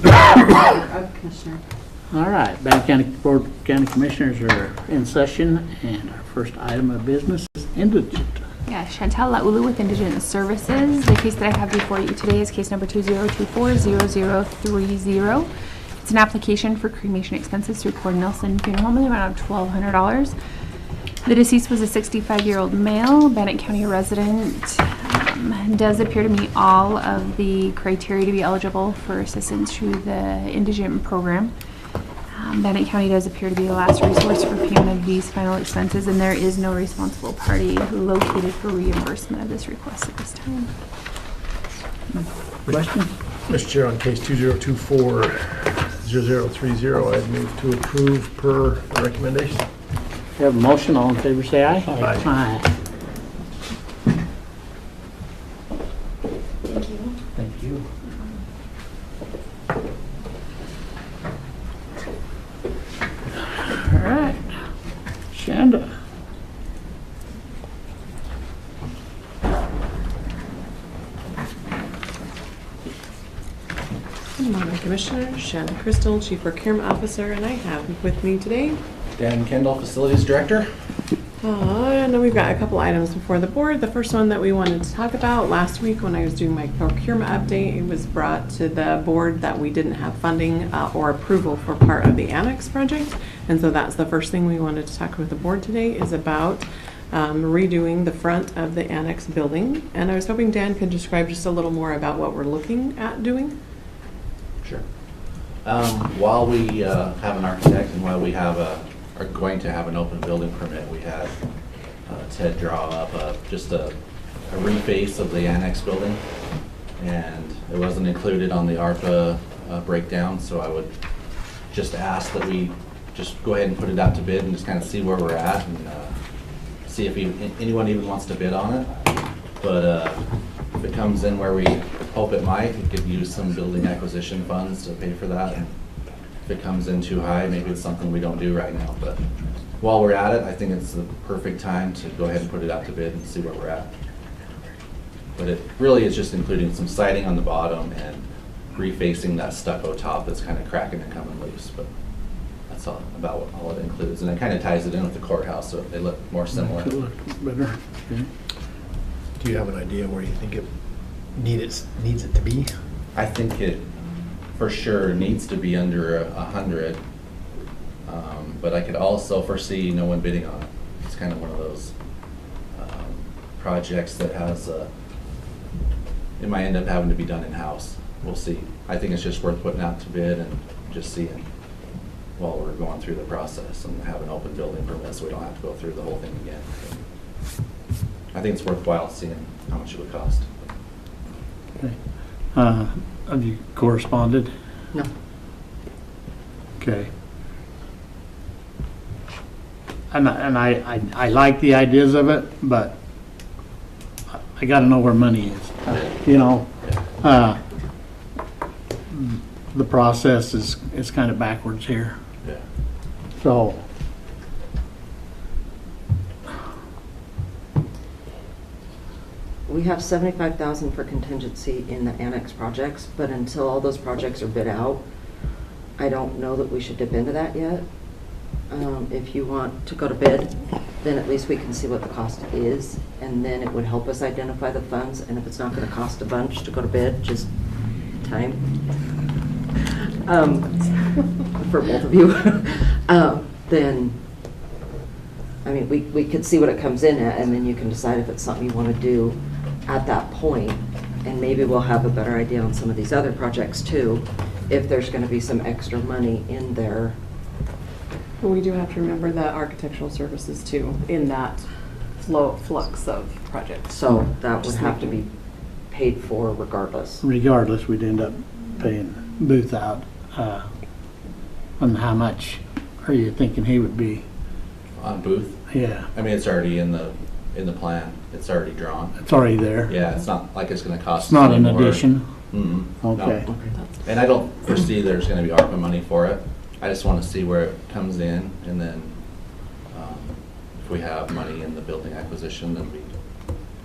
Commissioner. All right, Bannock County Board of County Commissioners are in session, and our first item of business is indigent. Yeah, Chantel Laulu with Indigent Services. The case that I have before you today is case number 2024-0030. It's an application for cremation expenses through Cord Nelson Funeral Home in the amount of $1,200. The deceased was a 65-year-old male, Bannock County resident. Does appear to meet all of the criteria to be eligible for assistance through the indigent program. Bannock County does appear to be the last resource for payment of these final expenses, and there is no responsible party located for reimbursement of this request at this time. Question? Mr. Chair, on case 2024-0030, I'd move to approve per the recommendation. We have a motion. All in favor, say aye. Aye. Aye. Thank you. Thank you. All right. Shanda. Good morning, Commissioner. Shannon Crystal, Chief Procurement Officer, and I have with me today. Dan Kendall, Facilities Director. I know we've got a couple items before the board. The first one that we wanted to talk about last week when I was doing my procurement update, it was brought to the board that we didn't have funding or approval for part of the annex project. And so that's the first thing we wanted to talk with the board today is about redoing the front of the annex building. And I was hoping Dan could describe just a little more about what we're looking at doing. Sure. While we have an architect and while we have are going to have an open building permit, we had Ted draw up just a reface of the annex building, and it wasn't included on the ARPA breakdown, so I would just ask that we just go ahead and put it out to bid and just kind of see where we're at and see if anyone even wants to bid on it. But if it comes in where we hope it might, we could use some building acquisition funds to pay for that. And if it comes in too high, maybe it's something we don't do right now. But while we're at it, I think it's the perfect time to go ahead and put it out to bid and see where we're at. But it really is just including some siding on the bottom and refacing that stucco top that's kind of cracking and coming loose. But that's all it includes. And it kind of ties it in with the courthouse, so they look more similar. It looks better. Okay. Do you have an idea where you think it needs it to be? I think it for sure needs to be under 100, but I could also foresee no one bidding on it. It's kind of one of those projects that has it might end up having to be done in-house. We'll see. I think it's just worth putting out to bid and just seeing while we're going through the process and have an open building permit so we don't have to go through the whole thing again. I think it's worthwhile seeing how much it would cost. Okay. Have you corresponded? No. Okay. And I like the ideas of it, but I got to know where money is. You know, the process is kind of backwards here. Yeah. So. We have $75,000 for contingency in the annex projects, but until all those projects are bid out, I don't know that we should dip into that yet. If you want to go to bid, then at least we can see what the cost is, and then it would help us identify the funds, and if it's not gonna cost a bunch to go to bid, just time. For both of you, then, I mean, we could see what it comes in at, and then you can decide if it's something you want to do at that point, and maybe we'll have a better idea on some of these other projects too, if there's going to be some extra money in there. But we do have to remember the architectural services too in that flux of projects. So that would Just have to be paid for regardless. Regardless, we'd end up paying Booth out. And how much are you thinking he would be? On Booth? Yeah, I mean, it's already in the plan. It's already drawn. it's already there. Yeah, it's not like it's going to cost. It's not us an any more. addition. Mm-mm. Okay. No. And I don't foresee there's going to be ARPA money for it. I just want to see where it comes in, and then if we have money in the building acquisition, then we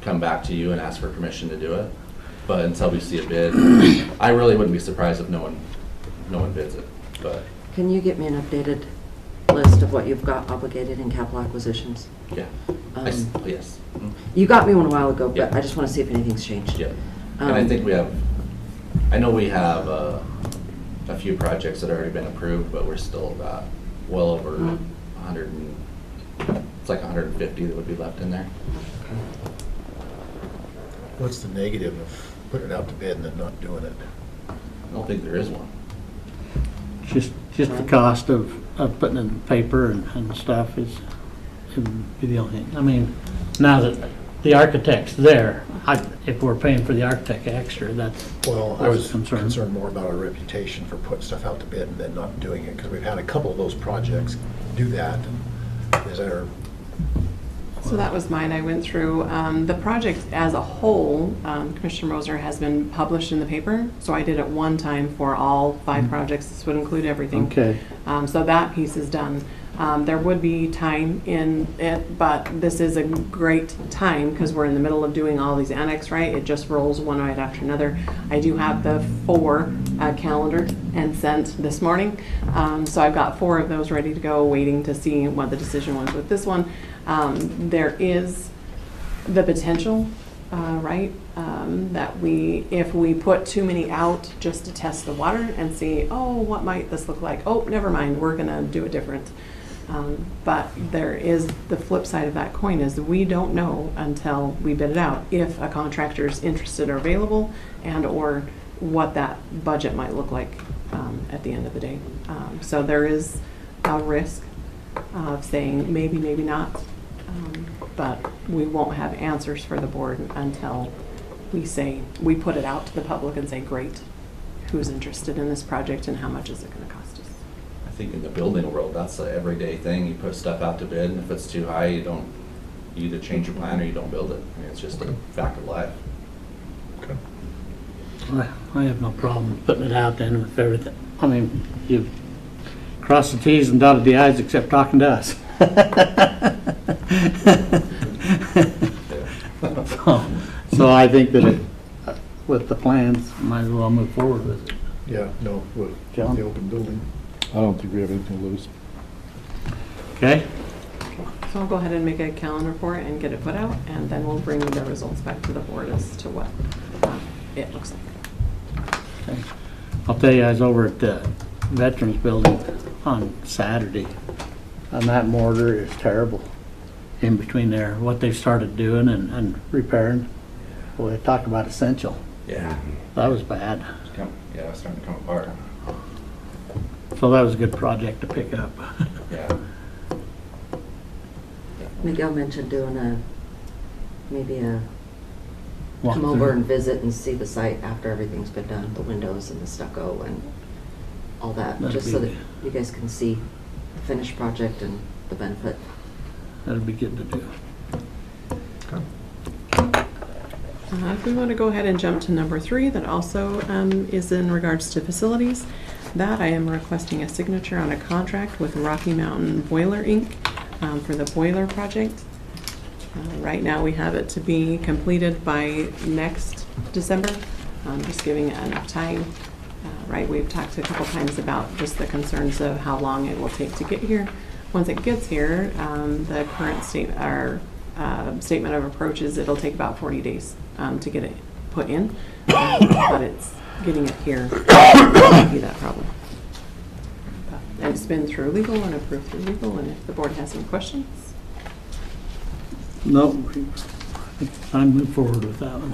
come back to you and ask for permission to do it. But until we see a bid, I really wouldn't be surprised if no one no one bids it, but, Can you get me an updated list of what you've got obligated in capital acquisitions? yeah. Yes. Mhm. You got me one a while ago, but Yeah. I just want to see if anything's changed. Yeah, and I Um, think I know we have a few projects that have already been approved, but we're still got well over Mm. 100 it's like 150 that would be left in there. What's the negative of putting it out to bid and then not doing it? I don't think there is one. Just the cost of putting in paper and stuff is the only thing. I mean, now that the architect's there, if we're paying for the architect extra, that's. Well, I was concerned. concerned more about our reputation for putting stuff out to bid and then not doing it, because we've had a couple of those projects do that. Is there, So that was mine. I went through, the project as a whole, Commissioner Moser has been published in the paper. So I did it one time for all 5 projects. This would include everything. Okay. So that piece is done. There would be time in it, but this is a great time because we're in the middle of doing all these annex, right? It just rolls one right after another. I do have the 4 calendared and sent this morning. So I've got 4 of those ready to go, waiting to see what the decision was with this one. There is the potential, right, that if we put too many out just to test the water and see, oh, what might this look like? Oh, never mind, we're gonna do it different. But there is the flip side of that coin is we don't know until we bid it out if a contractor is interested or available and or what that budget might look like at the end of the day. So there is a risk of saying maybe, maybe not. But we won't have answers for the board until we put it out to the public and say, great, who's interested in this project and how much is it going to cost us? I think in the building world, that's an everyday thing. You put stuff out to bid, and if it's too high, you either change your plan or you don't build it. I mean, it's just a fact of life. I have no problem putting it out then with everything. I mean, you cross the Ts and dotted the Is except talking to us. So I think that with the plans, might as well move forward with it. yeah, no, with John? the open building. I don't think we have anything to lose. Okay? So I'll go ahead and make a calendar for it and get it put out, and then we'll bring the results back to the board as to what it looks like. Okay. I'll tell you, I was over at the Veterans Building on Saturday, and that mortar is terrible in between there, what they've started doing and repairing. Boy, talk about essential. Yeah. That was bad. It's starting to come apart. So that was a good project to pick up. Yeah. Miguel mentioned doing maybe a Walk come over through. and visit and see the site after everything's been done, the windows and the stucco and all that, That'd just so be- that you guys can see the finished project and the benefit. That'd be good to do. If we want to go ahead and jump to number 3, that also is in regards to facilities, that I am requesting a signature on a contract with Rocky Mountain Boiler Inc. For the boiler project. Right now, we have it to be completed by next December. Just giving it enough time. Right, we've talked a couple times about just the concerns of how long it will take to get here. Once it gets here, the current statement of approach is it'll take about 40 days to get it put in, but it's getting it here won't be that problem. And it's been through legal and approved through legal, and if the board has any questions. No, I think it's time to move forward with that one.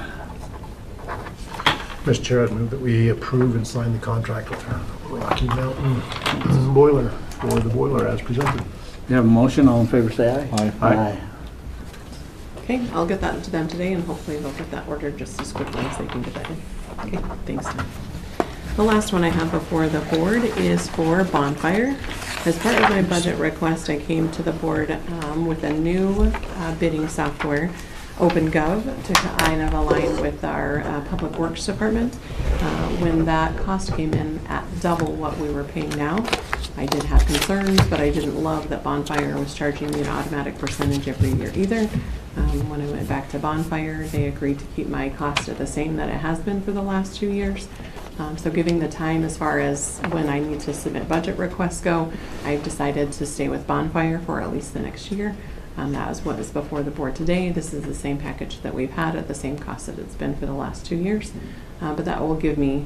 Mr. Chair, I'd move that we approve and sign the contract with Rocky Mountain Boiler for the boiler as presented. You have a motion, all in favor say aye. Aye. Aye. Okay, I'll get that to them today, and hopefully they'll get that ordered just as quickly as they can get that in. Okay, thanks, Tom. The last one I have before the board is for Bonfire. As part of my budget request, I came to the board with a new bidding software, OpenGov, to kind of align with our Public Works Department. When that cost came in at double what we were paying now, I did have concerns, but I didn't love that Bonfire was charging me an automatic percentage every year either. When I went back to Bonfire, they agreed to keep my cost at the same that it has been for the last 2 years. So giving the time as far as when I need to submit budget requests go, I've decided to stay with Bonfire for at least the next year. That is what is before the board today. This is the same package that we've had at the same cost that it's been for the last 2 years. But that will give me,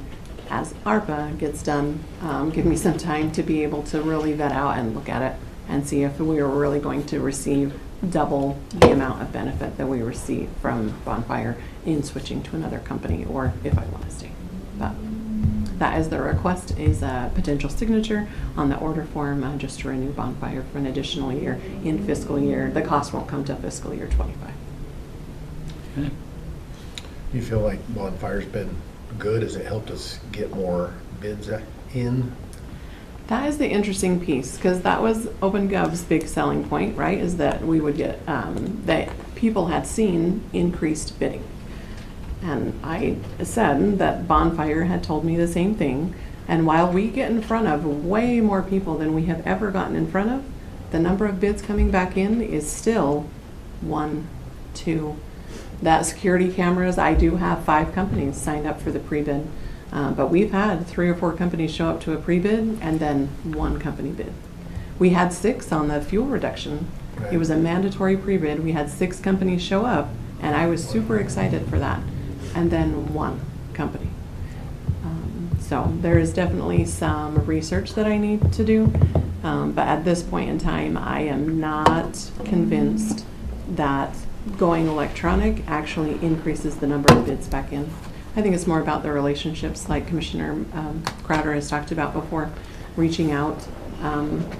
as ARPA gets done, give me some time to be able to really vet out and look at it and see if we are really going to receive double the amount of benefit that we receive from Bonfire in switching to another company, or if I want to stay. But that is the request, is a potential signature on the order form just to renew Bonfire for an additional year in fiscal year. The cost won't come to fiscal year 25. Okay. You feel like Bonfire's been good? Has it helped us get more bids in? That is the interesting piece, because that was OpenGov's big selling point, right? Is that we would get, that people had seen increased bidding. And I said that Bonfire had told me the same thing. And while we get in front of way more people than we have ever gotten in front of, the number of bids coming back in is still 1, 2. That security cameras, I do have 5 companies signed up for the pre-bid. But we've had 3 or 4 companies show up to a pre-bid and then 1 company bid. We had 6 on the fuel reduction. Right. It was a mandatory pre-bid. We had 6 companies show up, and I was super excited for that. And then 1 company. So there is definitely some research that I need to do. But at this point in time, I am not convinced that going electronic actually increases the number of bids back in. I think it's more about the relationships, like Commissioner Crowder has talked about before, reaching out,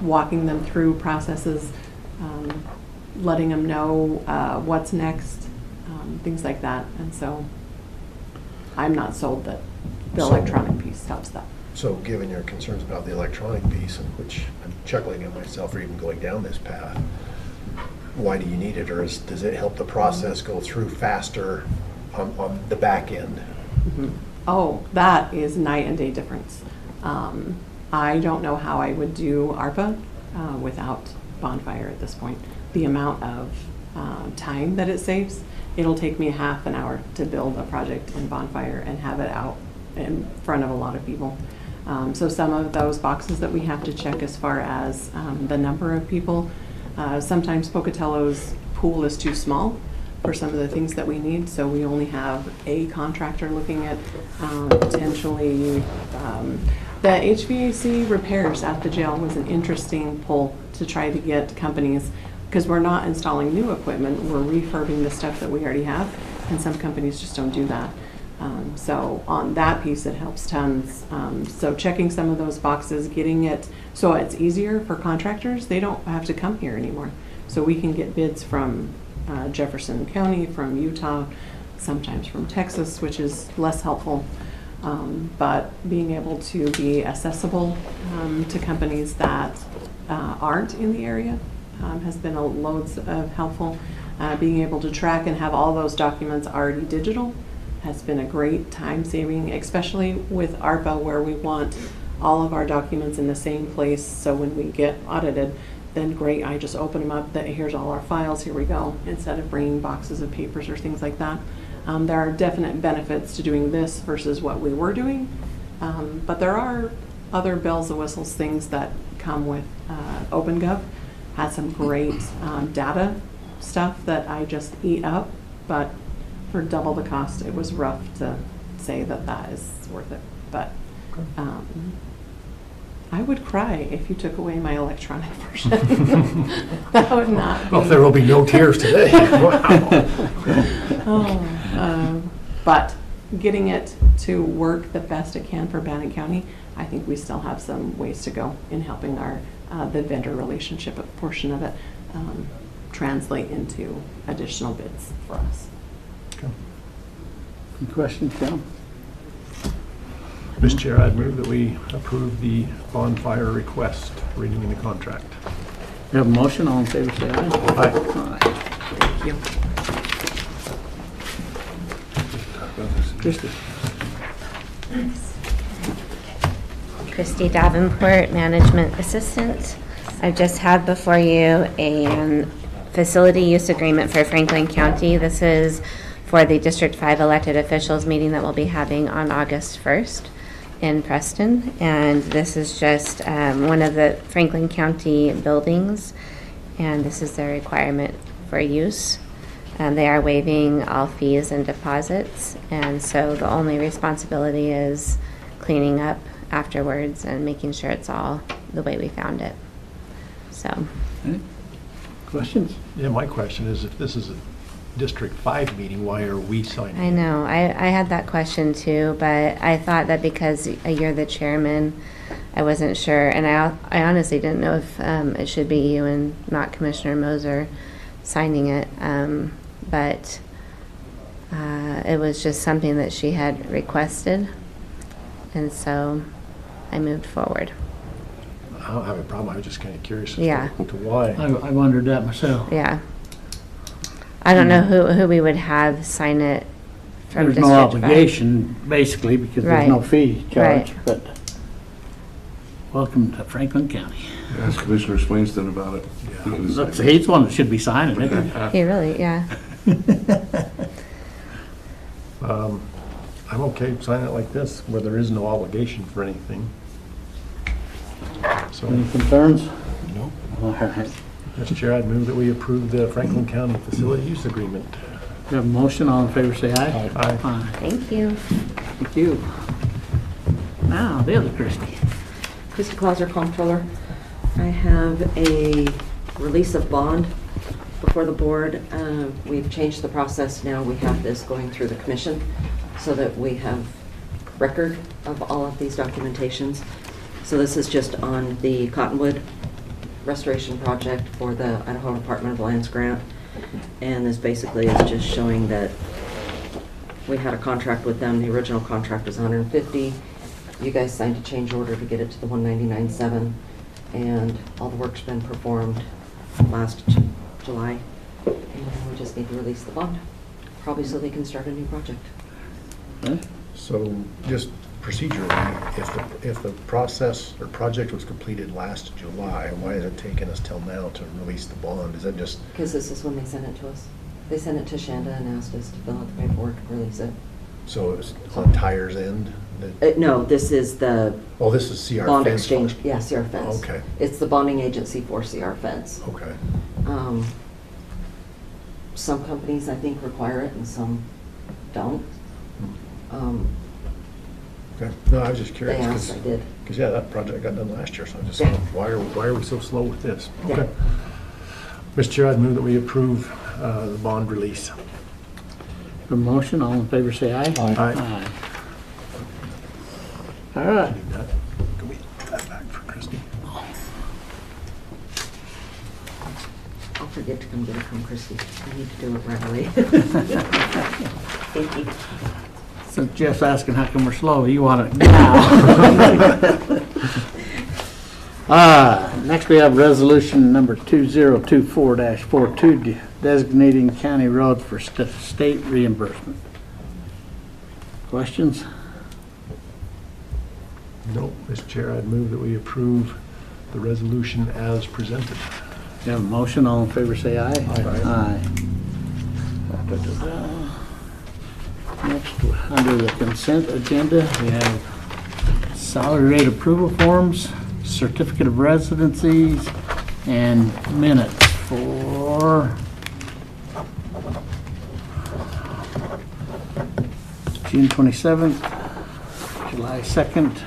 walking them through processes, letting them know what's next, things like that. And so I'm not sold that the electronic piece helps that. So given your concerns about the electronic piece, which I'm chuckling at myself for even going down this path, why do you need it? Or does it help the process go through faster on the back end? Mm-hmm. Oh, that is night and day difference. I don't know how I would do ARPA without Bonfire at this point. The amount of time that it saves, it'll take me half an hour to build a project in Bonfire and have it out in front of a lot of people. So some of those boxes that we have to check as far as the number of people, sometimes Pocatello's pool is too small for some of the things that we need, so we only have a contractor looking at potentially the HVAC repairs at the jail was an interesting pull to try to get companies, because we're not installing new equipment, we're refurbing the stuff that we already have, and some companies just don't do that. So on that piece, it helps tons. So checking some of those boxes, getting it so it's easier for contractors, they don't have to come here anymore. So we can get bids from Jefferson County, from Utah, sometimes from Texas, which is less helpful. But being able to be accessible to companies that aren't in the area has been loads of helpful. Being able to track and have all those documents already digital has been a great time saving, especially with ARPA, where we want all of our documents in the same place. So when we get audited, then great, I just open them up, that here's all our files, here we go, instead of bringing boxes of papers or things like that. There are definite benefits to doing this versus what we were doing, but there are other bells and whistles things that come with OpenGov. Had some great data stuff that I just eat up, but for double the cost, it was rough to say that that is worth it. But I would cry if you took away my electronic version. That would not be. Well, there will be no tears today. Wow. But getting it to work the best it can for Bannock County, I think we still have some ways to go in helping our the vendor relationship portion of it translate into additional bids for us. Any questions, John? Mr. Chair, I'd move that we approve the Bonfire request renewing the contract. We have a motion, all in favor, say aye. Aye. Thank you. Christie. Christy Davenport, Management Assistant. I've just had before you a facility use agreement for Franklin County. This is for the District 5 elected officials meeting that we'll be having on August 1st. in Preston, and this is just one of the Franklin County buildings, and this is their requirement for use. They are waiving all fees and deposits, and so the only responsibility is cleaning up afterwards and making sure it's all the way we found it. So, Okay. Questions? Yeah, my question is, if this is a District 5 meeting, why are we signing? I know, I had that question too, but I thought that because you're the chairman, I wasn't sure, and I honestly didn't know if it should be you and not Commissioner Moser signing it, but it was just something that she had requested, and so I moved forward. I don't have a problem, I was just kind of curious as Yeah. to why. I wondered that myself. Yeah. I don't know who we would have sign it from There's District no 5. obligation, basically, because there's no Right. fee charged, Right. but welcome to Franklin County. Ask Commissioner Swainson about it. Yeah. Look, he's the one that should be signing it. He really, yeah. I'm okay signing it like this, where there is no obligation for anything. So, Any concerns? no. All right. Mr. Chair, I'd move that we approve the Franklin County Facility Use Agreement. We have a motion, all in favor say aye. Aye. Aye. Thank you. Thank you. Now, the other Christie. Chrissy Clauser, Comptroller. I have a release of bond before the board. We've changed the process now. We have this going through the commission so that we have record of all of these documentations. So this is just on the Cottonwood restoration project for the Idaho Department of Lands grant. And this basically is just showing that we had a contract with them. The original contract was $150. You guys signed a change order to get it to the $199.7, and all the work's been performed last July. And we just need to release the bond, probably so they can start a new project. Okay. So just procedurally, if the process or project was completed last July, why is it taking us till now to release the bond? Is that just, Because this is when they sent it to us. They sent it to Shanda and asked us to fill out the paperwork and release it. so it's on Tire's end? No, this is the Oh, this is CR bond Fence exchange. fund? Yeah, CR Fence. Okay. It's the bonding agency for CR Fence. Okay. Some companies, I think, require it and some don't. Okay. No, I was just They curious. asked, I did. Because, yeah, that project got done last year, so I just, Yeah. why Why are we so slow with this? Yeah. Okay. Mr. Chair, I'd move that we approve the bond release. A motion, all in favor say aye. Aye. All right. Do that. Can we put that back for Christie? I'll forget to come get it from Christie. I need to do it right away. Thank you. So Jeff's asking how come we're slow, you want it now. Next we have resolution number 2024-42 designating county roads for state reimbursement. Questions? No, Mr. Chair, I'd move that we approve the resolution as presented. You have a motion, all in favor say aye. Aye. Da-da-da-da. Next, under the consent agenda, we have salary rate approval forms, certificate of residencies, and minutes for June 27th, July 2nd,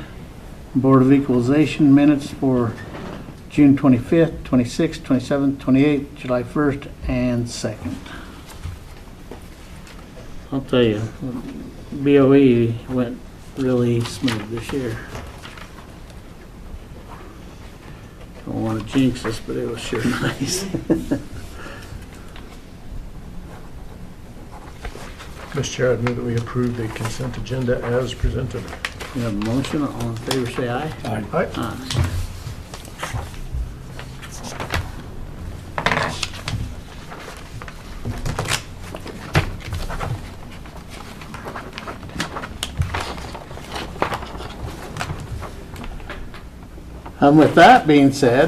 Board of Equalization minutes for June 25th, 26th, 27th, 28th, July 1st, and 2nd. I'll tell you, BOE went really smooth this year. Don't want to jinx us, but it was sure nice. Mr. Chair, I'd move that we approve the consent agenda as presented. We have a motion, all in favor say aye. Aye. Aye. With that being said,